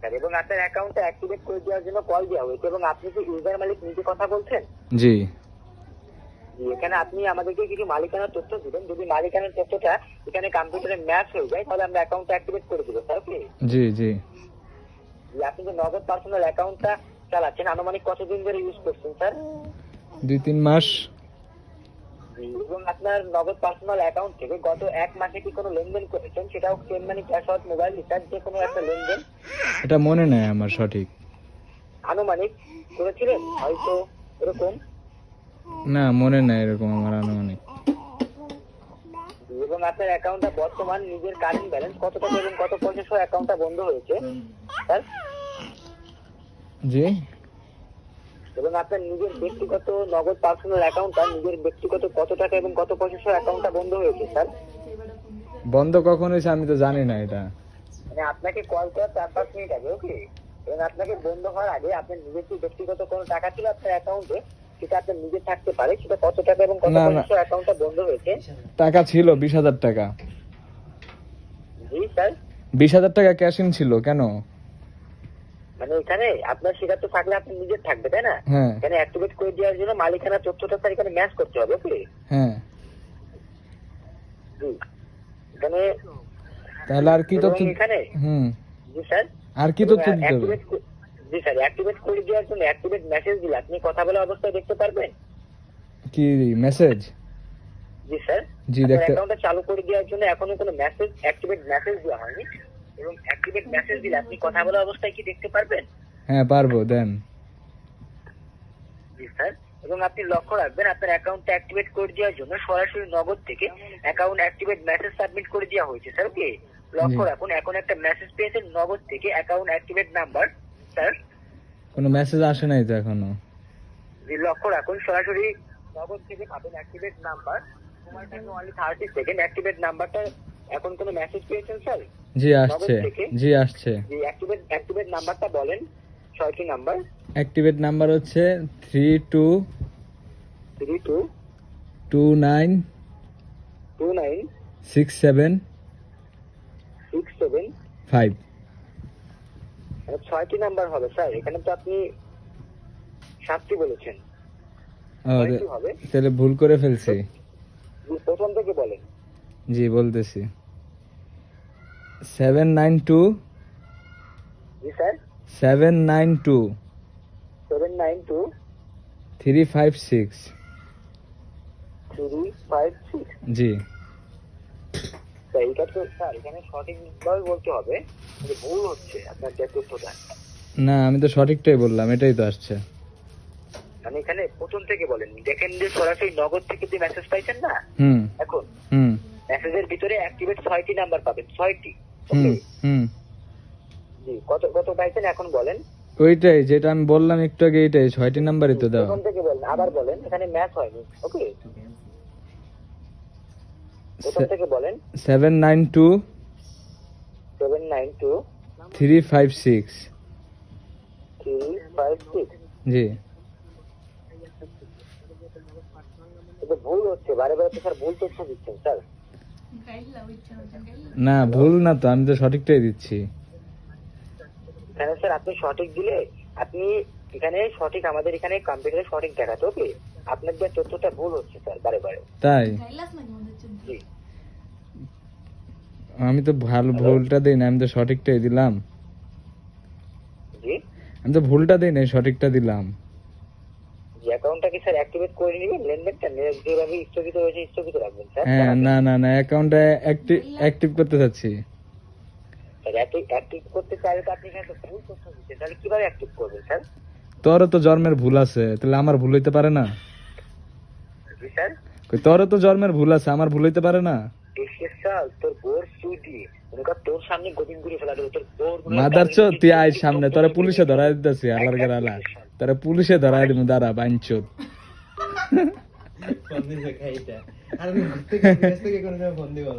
Sir, এবং আপনার অ্যাকাউন্টটা অ্যাক্টিভেট করে দেওয়ার জন্য কল দেওয়া হয়েছে, এবং আপনি কি ইউজার মালিক নিজে কথা বলছেন? জি এখানে আপনি আমাদেরকে কিছু মালিকানার তথ্য দিবেন। যদি মালিকানার তথ্যটা এখানে কম্পিউটারে ম্যাচ হয়ে যায় তাহলে আমরা অ্যাকাউন্টটা অ্যাক্টিভেট করে দেবো স্যার। ওকে, জি জি আপনি যে নগদ পার্সোনাল অ্যাকাউন্টটা চালাচ্ছেন আনুমানিক কতদিন ধরে ইউজ করছেন স্যার? 2-3 মাস। এবং আপনার নগদ পার্সোনাল অ্যাকাউন্ট থেকে গত 1 মাসে কি কোনো লেনদেন করেছেন? সেটাও সেম মানি, ক্যাশ আউট, মোবাইল রিচার্জ, যে কোনো একটা লেনদেন এটা মনে নেই আমার সঠিক। আনুমানিক করেছিলেন হয়তো এরকম? না মনে নাই এরকম আমার আনুমানিক। এবং আপনার অ্যাকাউন্টটা বর্তমান নিজের কারেন্ট ব্যালেন্স কত টাকা এবং কত পয়সা সহ অ্যাকাউন্টটা বন্ধ হয়েছে স্যার? জি এবং আপনার নিজের ব্যক্তিগত নগদ পার্সোনাল অ্যাকাউন্টটা নিজের ব্যক্তিগত কত টাকা এবং কত পয়সা সহ অ্যাকাউন্টটা বন্ধ হয়েছে স্যার? বন্ধ কখন হয়েছে আমি তো জানি না এটা। মানে আপনাকে কল করার 4-5 মিনিট আগে। ওকে, এবং আপনাকে বন্ধ হওয়ার আগে আপনার নিজের কি ব্যক্তিগত কোনো টাকা ছিল আপনার অ্যাকাউন্টে, সেটা আপনার নিজে থাকতে পারে, সেটা কত টাকা এবং কত না, পয়সা না। সহ অ্যাকাউন্টটা বন্ধ হয়েছে? টাকা ছিল 20,000 টাকা। জি স্যার, 20,000 টাকা ক্যাশ ইন ছিল কেন? মানে এখানে আপনার সেটা তো থাকলে আপনার নিজের থাকবে, তাই না? হ্যাঁ এখানে অ্যাক্টিভেট করে দেওয়ার জন্য মালিকানা তথ্যটা স্যার এখানে ম্যাচ করতে হবে। ওকে, হ্যাঁ জি, এখানে তাহলে আর কি এবং তথ্য? এখানে জি স্যার, আর কি তথ্য দিতে হবে? জি স্যার, অ্যাক্টিভেট করে দেওয়ার জন্য অ্যাক্টিভেট মেসেজ দিলে আপনি কথা বলা অবস্থায় দেখতে পারবেন। কি মেসেজ? জি স্যার, জি আপনার দেখতে। অ্যাকাউন্টটা চালু করে দেওয়ার জন্য এখনো কোনো মেসেজ অ্যাক্টিভেট মেসেজ দেওয়া হয়নি, এবং অ্যাক্টিভেট মেসেজ দিলে আপনি কথা বলা অবস্থায় কি দেখতে পারবেন? হ্যাঁ পারবো দেন। জি স্যার, এবং আপনি লক্ষ্য রাখবেন আপনার অ্যাকাউন্টটা অ্যাক্টিভেট করে দেওয়ার জন্য সরাসরি নগদ থেকে অ্যাকাউন্ট অ্যাক্টিভেট মেসেজ সাবমিট করে দেওয়া হয়েছে স্যার। ওকে, লক্ষ্য রাখুন এখন একটা মেসেজ পেয়েছেন নগদ থেকে অ্যাকাউন্ট অ্যাক্টিভেট নাম্বার স্যার। কোনো মেসেজ আসে নাই তো এখনো। জি, লক্ষ্য রাখুন সরাসরি নগদ থেকে পাবেন অ্যাক্টিভেট নাম্বার। সময় থাকবে অনলি 30 সেকেন্ড। অ্যাক্টিভেট নাম্বারটা এখন কোনো মেসেজ পেয়েছেন স্যার? জি আসছে। জি আসছে। জি, অ্যাক্টিভেট নাম্বারটা বলেন, 6টি নাম্বার। অ্যাক্টিভেট নাম্বার হচ্ছে 322967 5। 6টি নাম্বার হবে স্যার, এখানে তো আপনি 7টি বলেছেন। ও, কয়টি হবে? তাহলে ভুল করে ফেলছি। জি, প্রথম থেকে বলেন। জি বলতেছি 792 জি স্যার, 792 792 356। 356। জি স্যার এটা তো স্যার এখানে সঠিকভাবে বলতে হবে, যে ভুল হচ্ছে আপনার যে তথ্যটা। না আমি তো সঠিকটাই বললাম, এটাই তো আসছে। মানে এখানে প্রথম থেকে বলেন, দেখেন যে সরাসরি নগদ থেকে যে মেসেজ পাইছেন না হুম এখন, হুম মেসেজের ভিতরে অ্যাক্টিভেট 6টি নাম্বার পাবেন, 6টি। হুম হুম জি, কত কত পাইছেন এখন বলেন। ওইটাই যেটা আমি বললাম একটু আগে, এইটাই 6টি নাম্বারই তো দেওয়া। প্রথম থেকে বলেন, আবার বলেন, এখানে ম্যাচ হয়নি। ওকে, প্রথম থেকে বলেন। 792 792 356। 356। জি এটা ভুল হচ্ছে, বারে বারে তো স্যার ভুল তথ্য দিচ্ছেন স্যার। না ভুল না তো, আমি তো সঠিকটাই দিচ্ছি। এখানে স্যার আপনি সঠিক দিলে আপনি এখানে সঠিক, আমাদের এখানে কম্পিউটারে সঠিক দেখাতো। ওকে, আপনার যে তথ্যটা ভুল হচ্ছে স্যার বারে বারে। তাই জি, আমি তো ভালো ভুলটা দিই না, আমি তো সঠিকটাই দিলাম। জি, আমি তো ভুলটা দিই না, সঠিকটা দিলাম। যে অ্যাকাউন্টটা কি স্যার অ্যাক্টিভেট করে নেবেন, লেনদেনটা যেভাবে স্থগিত হয়েছে স্থগিত রাখবেন স্যার। হ্যাঁ না না না, অ্যাকাউন্টটা অ্যাক্টিভ করতে চাচ্ছি। অ্যাক্টিভ করতে চাইলে তো আপনি এখানে তো ভুল তথ্য দিচ্ছেন, তাহলে কিভাবে অ্যাক্টিভ করবেন স্যার? তোরও তো জন্মের ভুল আছে, তাহলে আমার ভুল হইতে পারে না? জি স্যার, তোরও তো জন্মের ভুল আছে, আমার ভুল হইতে পারে না? স্যার তোর বোর সুইটি তোর সামনে গোবিন্দ ঘুরে ফেলা দেবে, তোর বোর মাদারচো তুই আয় সামনে, তোরা পুলিশে ধরাই দিতেছি। আল্লাহর গেরালা তোরা পুলিশে ধরাই দিব, দাঁড়া বাইনচোদ। ফোন দিছে খাইটা আর আমি ঘুরতে গেছি, কোনো ফোন দিব না।